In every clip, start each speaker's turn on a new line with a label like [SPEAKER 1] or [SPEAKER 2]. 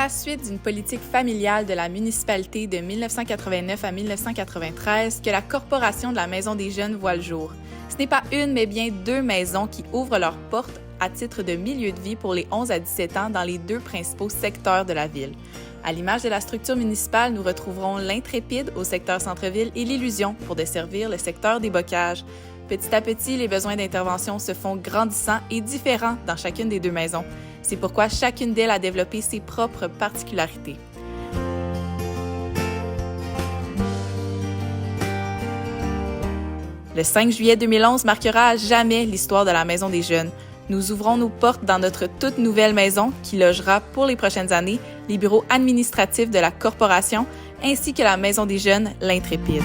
[SPEAKER 1] la suite d'une politique familiale de la municipalité de 1989 à 1993 que la Corporation de la Maison des Jeunes voit le jour. Ce n'est pas une, mais bien deux maisons qui ouvrent leurs portes à titre de milieu de vie pour les 11 à 17 ans dans les deux principaux secteurs de la ville. À l'image de la structure municipale, nous retrouverons l'Intrépide au secteur centre-ville et l'Illusion pour desservir le secteur des Bocages. Petit à petit, les besoins d'intervention se font grandissants et différents dans chacune des deux maisons. C'est pourquoi chacune d'elles a développé ses propres particularités. Le 5 juillet 2011 marquera à jamais l'histoire de la Maison des Jeunes. Nous ouvrons nos portes dans notre toute nouvelle maison qui logera pour les prochaines années les bureaux administratifs de la Corporation ainsi que la Maison des Jeunes, l'Intrépide.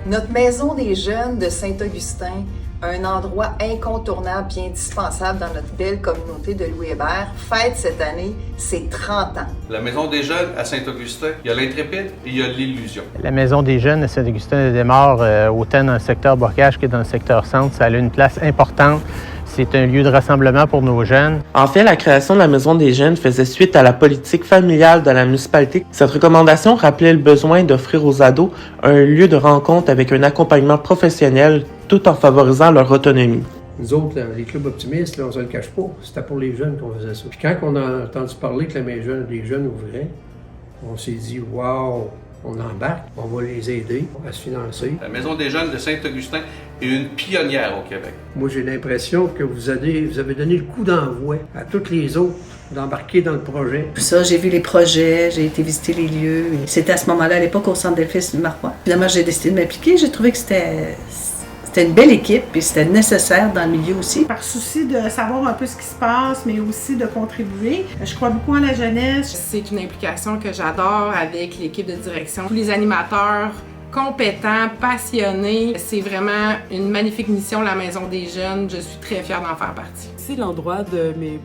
[SPEAKER 2] Notre Maison des Jeunes de Saint-Augustin, un endroit incontournable et indispensable dans notre belle communauté de Louis-Hébert, fête cette année ses 30 ans.
[SPEAKER 3] La Maison des Jeunes à Saint-Augustin, il y a l'Intrépide et il y a l'Illusion.
[SPEAKER 4] La Maison des Jeunes à Saint-Augustin-de-Desmaures, autant dans le secteur Bocage que dans le secteur centre, ça a une place importante. C'est un lieu de rassemblement pour nos jeunes.
[SPEAKER 5] En fait, la création de la Maison des Jeunes faisait suite à la politique familiale de la municipalité. Cette recommandation rappelait le besoin d'offrir aux ados un lieu de rencontre avec un accompagnement professionnel tout en favorisant leur autonomie.
[SPEAKER 6] Nous autres, les clubs optimistes, là, on ne se le cache pas, c'était pour les jeunes qu'on faisait ça. Puis quand on a entendu parler que les jeunes ouvraient, on s'est dit « Wow, on embarque, on va les aider à se financer. »
[SPEAKER 3] La Maison des Jeunes de Saint-Augustin est une pionnière au Québec.
[SPEAKER 6] Moi, j'ai l'impression que vous avez donné le coup d'envoi à toutes les autres d'embarquer dans le projet.
[SPEAKER 7] Tout ça, j'ai vu les projets, j'ai été visiter les lieux. C'était à ce moment-là, à l'époque, au Centre Delphis Marois. Finalement, j'ai décidé de m'impliquer. J'ai trouvé que c'était une belle équipe et c'était nécessaire dans le milieu aussi.
[SPEAKER 8] Par souci de savoir un peu ce qui se passe, mais aussi de contribuer. Je crois beaucoup à la jeunesse.
[SPEAKER 9] C'est une implication que j'adore avec l'équipe de direction. Tous les animateurs compétents, passionnés. C'est vraiment une magnifique mission, la Maison des Jeunes. Je suis très fière d'en faire partie.
[SPEAKER 10] C'est l'endroit de mes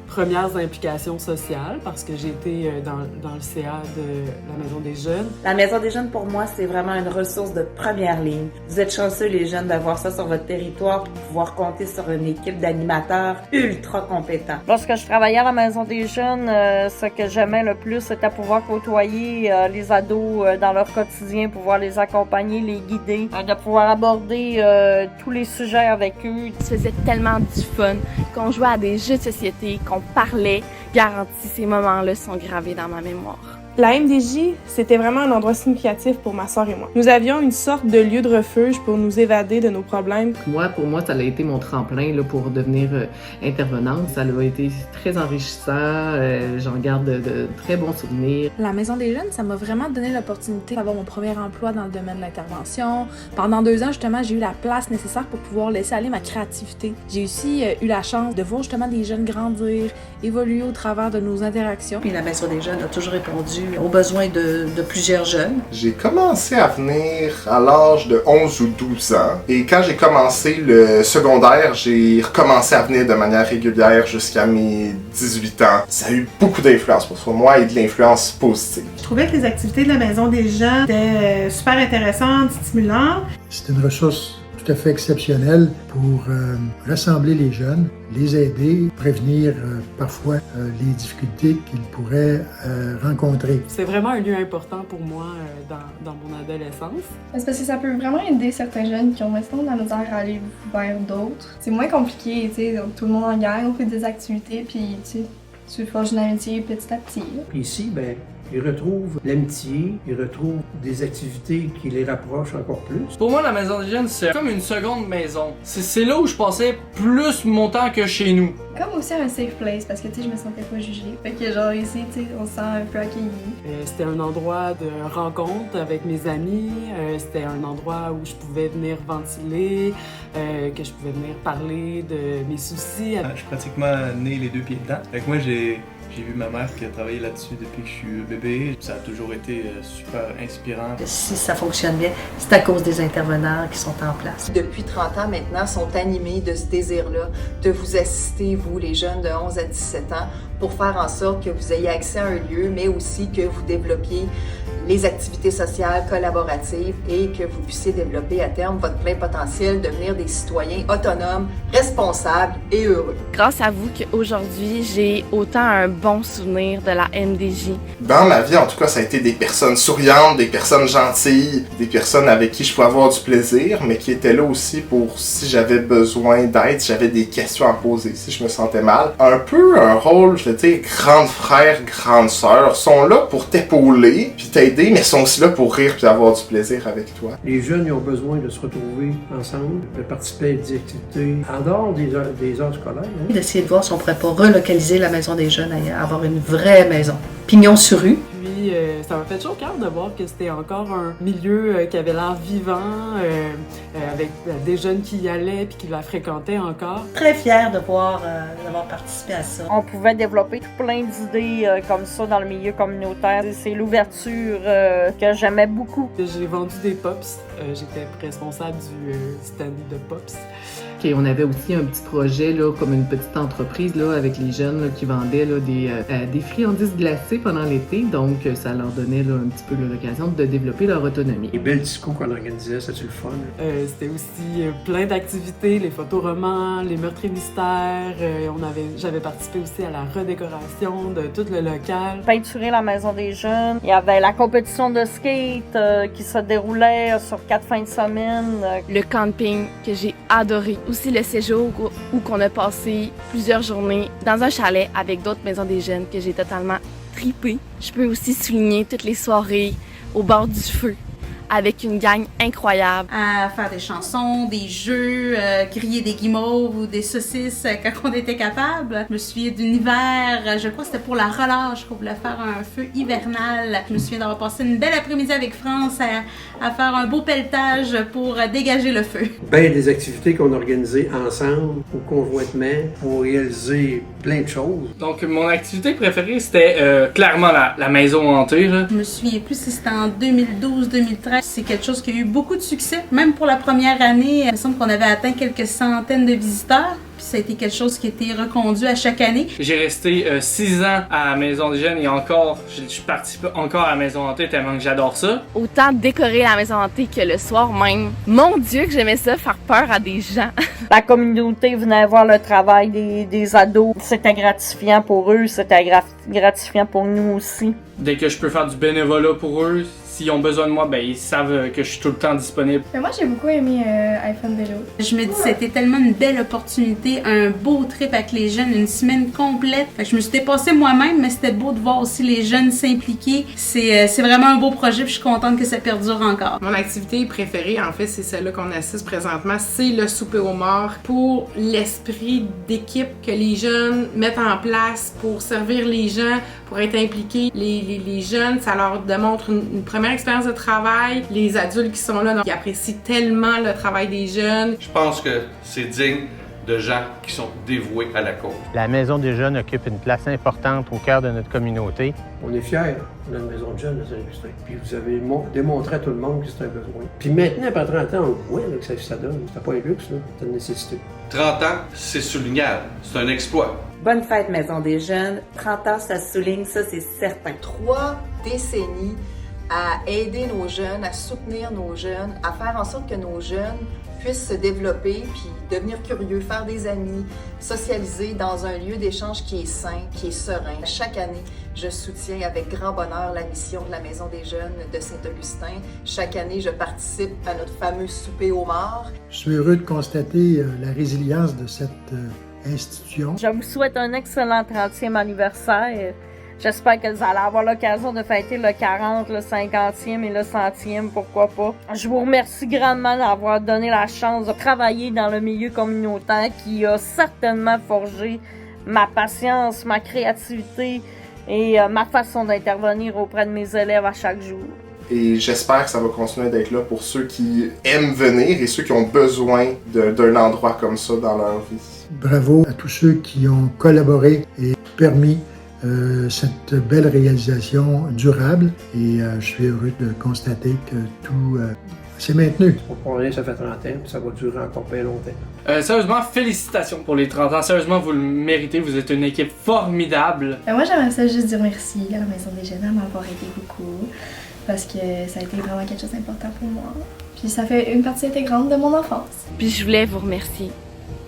[SPEAKER 10] premières implications sociales parce que j'ai été dans le CA de la Maison des Jeunes.
[SPEAKER 11] La Maison des Jeunes, pour moi, c'est vraiment une ressource de première ligne. Vous êtes chanceux, les jeunes, d'avoir ça sur votre territoire pour pouvoir compter sur une équipe d'animateurs ultra compétents.
[SPEAKER 12] Lorsque je travaillais à la Maison des Jeunes, ce que j'aimais le plus, c'était pouvoir côtoyer les ados dans leur quotidien, pouvoir les accompagner, les guider, de pouvoir aborder tous les sujets avec eux.
[SPEAKER 13] Ça faisait tellement du fun qu'on jouait à des jeux de société, qu'on parlait, garanti, ces moments-là sont gravés dans ma mémoire.
[SPEAKER 14] La MDJ, c'était vraiment un endroit significatif pour ma sœur et moi. Nous avions une sorte de lieu de refuge pour nous évader de nos problèmes.
[SPEAKER 15] Pour moi, ça a été mon tremplin là, pour devenir intervenante. Ça a été très enrichissant. J'en garde de très bons souvenirs.
[SPEAKER 16] La Maison des Jeunes, ça m'a vraiment donné l'opportunité d'avoir mon premier emploi dans le domaine de l'intervention. Pendant 2 ans, justement, j'ai eu la place nécessaire pour pouvoir laisser aller ma créativité. J'ai aussi eu la chance de voir justement des jeunes grandir, évoluer au travers de nos interactions.
[SPEAKER 7] Puis la Maison des Jeunes a toujours répondu aux besoins de plusieurs jeunes.
[SPEAKER 17] J'ai commencé à venir à l'âge de 11 ou 12 ans. Et quand j'ai commencé le secondaire, j'ai recommencé à venir de manière régulière jusqu'à mes 18 ans. Ça a eu beaucoup d'influence pour moi et de l'influence positive.
[SPEAKER 8] Je trouvais que les activités de la Maison des Jeunes étaient super intéressantes, stimulantes.
[SPEAKER 18] C'est une ressource tout à fait exceptionnelle pour rassembler les jeunes, les aider, prévenir parfois les difficultés qu'ils pourraient rencontrer.
[SPEAKER 10] C'est vraiment un lieu important pour moi dans mon adolescence.
[SPEAKER 19] C'est parce que ça peut vraiment aider certains jeunes qui ont maintenant de la misère à aller vers d'autres. C'est moins compliqué, tu sais, tout le monde en gagne, on fait des activités, puis tu forges une amitié petit à petit.
[SPEAKER 6] Puis ici, ils retrouvent l'amitié, ils retrouvent des activités qui les rapprochent encore plus.
[SPEAKER 20] Pour moi, la Maison des Jeunes, c'est comme une seconde maison. C'est là où je passais plus mon temps que chez nous.
[SPEAKER 19] Comme aussi un safe place, parce que je me sentais pas jugée. Fait que genre ici, on se sent un peu accueilli.
[SPEAKER 10] C'était un endroit de rencontre avec mes amis. C'était un endroit où je pouvais venir ventiler, que je pouvais venir parler de mes soucis.
[SPEAKER 2] Je suis pratiquement né les 2 pieds dedans. Fait que moi, j'ai vu ma mère qui a travaillé là-dessus depuis que je suis bébé. Ça a toujours été super inspirant.
[SPEAKER 7] Si ça fonctionne bien, c'est à cause des intervenants qui sont en place.
[SPEAKER 2] Depuis 30 ans maintenant, sont animés de ce désir-là de vous assister, vous, les jeunes de 11 à 17 ans, pour faire en sorte que vous ayez accès à un lieu, mais aussi que vous développiez les activités sociales collaboratives et que vous puissiez développer à terme votre plein potentiel, devenir des citoyens autonomes, responsables et heureux.
[SPEAKER 13] Grâce à vous qu'aujourd'hui, j'ai autant un bon souvenir de la MDJ.
[SPEAKER 17] Dans ma vie, en tout cas, ça a été des personnes souriantes, des personnes gentilles, des personnes avec qui je pouvais avoir du plaisir, mais qui étaient là aussi pour si j'avais besoin d'aide, si j'avais des questions à poser, si je me sentais mal. Un peu un rôle, je veux dire, grand frère, grande sœur, sont là pour t'épauler puis t'aider, mais sont aussi là pour rire puis avoir du plaisir avec toi.
[SPEAKER 6] Les jeunes, ils ont besoin de se retrouver ensemble, de participer à des activités en dehors des heures scolaires. Hein.
[SPEAKER 7] D'essayer de voir si on pourrait pas relocaliser la maison des jeunes ailleurs, avoir une vraie maison. Pignon sur rue.
[SPEAKER 10] Puis ça m'a fait chaud au cœur de voir que c'était encore un milieu qui avait l'air vivant, avec des jeunes qui y allaient puis qui la fréquentaient encore.
[SPEAKER 7] Très fière de voir d'avoir participé à ça.
[SPEAKER 12] On pouvait développer plein d'idées comme ça dans le milieu communautaire. C'est l'ouverture que j'aimais beaucoup.
[SPEAKER 10] J'ai vendu des pops. J'étais responsable du stand de pops.
[SPEAKER 15] Et on avait aussi un petit projet, là, comme une petite entreprise là, avec les jeunes là, qui vendaient là, des friandises glacées pendant l'été. Donc, ça leur donnait là, un petit peu l'occasion de développer leur autonomie.
[SPEAKER 6] Les belles discos qu'on organisait, c'était le fun.
[SPEAKER 10] C'était aussi plein d'activités, les photoromans, les meurtres et mystères. J'avais participé aussi à la redécoration de tout le local.
[SPEAKER 12] Peinturer la maison des jeunes. Il y avait la compétition de skate qui se déroulait sur 4 fins de semaine.
[SPEAKER 13] Le camping que j'ai adoré. Aussi le séjour où on a passé plusieurs journées dans un chalet avec d'autres maisons des jeunes que j'ai totalement trippé. Je peux aussi souligner toutes les soirées au bord du feu avec une gang incroyable.
[SPEAKER 21] À faire des chansons, des jeux, griller des guimauves ou des saucisses quand on était capable. Je me souviens d'un hiver, je crois que c'était pour la relâche qu'on voulait faire un feu hivernal. Je me souviens d'avoir passé une belle après-midi avec France à faire un beau pelletage pour dégager le feu.
[SPEAKER 6] Ben, des activités qu'on organisait ensemble ou conjointement pour réaliser plein de choses.
[SPEAKER 20] Donc, mon activité préférée, c'était clairement la maison hantée. Là.
[SPEAKER 21] Je me souviens plus si c'était en 2012-2013. C'est quelque chose qui a eu beaucoup de succès. Même pour la première année, il me semble qu'on avait atteint quelques centaines de visiteurs. Puis ça a été quelque chose qui a été reconduit à chaque année.
[SPEAKER 20] J'ai resté 6 ans à la Maison des Jeunes et encore, je participe encore à la Maison hantée tellement que j'adore ça.
[SPEAKER 13] Autant décorer la maison hantée que le soir même. Mon Dieu que j'aimais ça, faire peur à des gens.
[SPEAKER 12] La communauté venait voir le travail des ados. C'était gratifiant pour eux, c'était gratifiant pour nous aussi.
[SPEAKER 20] Dès que je peux faire du bénévolat pour eux, s'ils ont besoin de moi, ben ils savent que je suis tout le temps disponible.
[SPEAKER 19] Mais moi, j'ai beaucoup aimé iPhone Vélo.
[SPEAKER 21] Je me dis c'était tellement une belle opportunité, un beau trip avec les jeunes, une semaine complète. Fait que je me suis dépassée moi-même, mais c'était beau de voir aussi les jeunes s'impliquer. C'est vraiment un beau projet, puis je suis contente que ça perdure encore.
[SPEAKER 9] Mon activité préférée, en fait, c'est celle-là qu'on assiste présentement, c'est le souper aux morts pour l'esprit d'équipe que les jeunes mettent en place pour servir les gens, pour être impliqués. Les jeunes, ça leur démontre une première expérience de travail. Les adultes qui sont là, ils apprécient tellement le travail des jeunes.
[SPEAKER 3] Je pense que c'est digne de gens qui sont dévoués à la cause.
[SPEAKER 4] La Maison des jeunes occupe une place importante au cœur de notre communauté.
[SPEAKER 6] On est fiers de notre Maison de jeunes de Saint-Augustin. Puis vous avez démontré à tout le monde que c'était un besoin. Puis maintenant, après 30 ans, on voit là, que ça donne. C'était pas un luxe, c'est une nécessité.
[SPEAKER 3] 30 ans, c'est soulignable. C'est un exploit.
[SPEAKER 11] Bonne fête, Maison des jeunes. 30 ans, ça souligne, ça, c'est certain.
[SPEAKER 2] 3 décennies à aider nos jeunes, à soutenir nos jeunes, à faire en sorte que nos jeunes puissent se développer puis devenir curieux, faire des amis, socialiser dans un lieu d'échange qui est sain, qui est serein. Chaque année, je soutiens avec grand bonheur la mission de la Maison des jeunes de Saint-Augustin. Chaque année, je participe à notre fameux souper aux morts.
[SPEAKER 18] Je suis heureux de constater la résilience de cette institution.
[SPEAKER 12] Je vous souhaite un excellent 30e anniversaire. J'espère que vous allez avoir l'occasion de fêter le 40, le 50e et le 100e, pourquoi pas. Je vous remercie grandement d'avoir donné la chance de travailler dans le milieu communautaire qui a certainement forgé ma patience, ma créativité et ma façon d'intervenir auprès de mes élèves à chaque jour.
[SPEAKER 17] Et j'espère que ça va continuer d'être là pour ceux qui aiment venir et ceux qui ont besoin d'un endroit comme ça dans leur vie. Bravo
[SPEAKER 18] à tous ceux qui ont collaboré et permis cette belle réalisation durable et je suis heureux de constater que tout c'est maintenu.
[SPEAKER 6] On prend rien, ça fait 30 ans, puis ça va durer encore bien longtemps.
[SPEAKER 20] Sérieusement, félicitations pour les 30 ans. Sérieusement, vous le méritez. Vous êtes une équipe formidable.
[SPEAKER 19] Moi, j'aimerais ça juste dire merci à la Maison des Jeunes à m'avoir aidé beaucoup, parce que ça a été vraiment quelque chose d'important pour moi. Puis ça fait une partie intégrante de mon enfance.
[SPEAKER 13] Puis je voulais vous remercier.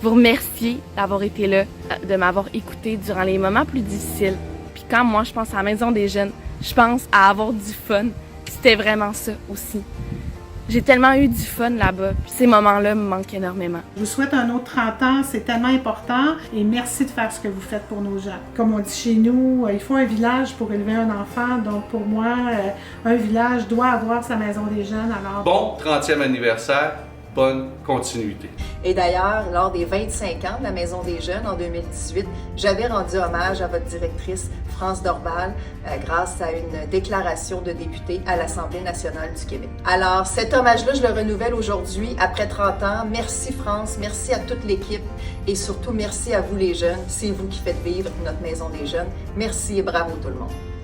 [SPEAKER 13] Vous remercier d'avoir été là, de m'avoir écouté durant les moments plus difficiles. Puis quand moi, je pense à la Maison des Jeunes, je pense à avoir du fun. C'était vraiment ça aussi. J'ai tellement eu du fun là-bas, puis ces moments-là me manquent énormément.
[SPEAKER 8] Je vous souhaite un autre 30 ans, c'est tellement important et merci de faire ce que vous faites pour nos gens. Comme on dit chez nous, il faut un village pour élever un enfant, donc pour moi, un village doit avoir sa Maison des Jeunes. Alors
[SPEAKER 3] Bon 30e anniversaire, bonne continuité.
[SPEAKER 2] Et d'ailleurs, lors des 25 ans de la Maison des Jeunes en 2018, j'avais rendu hommage à votre directrice, France Dorval, grâce à une déclaration de député à l'Assemblée nationale du Québec. Alors, cet hommage-là, je le renouvelle aujourd'hui, après 30 ans. Merci France, merci à toute l'équipe et surtout merci à vous les jeunes. C'est vous qui faites vivre notre Maison des Jeunes. Merci et bravo tout le monde.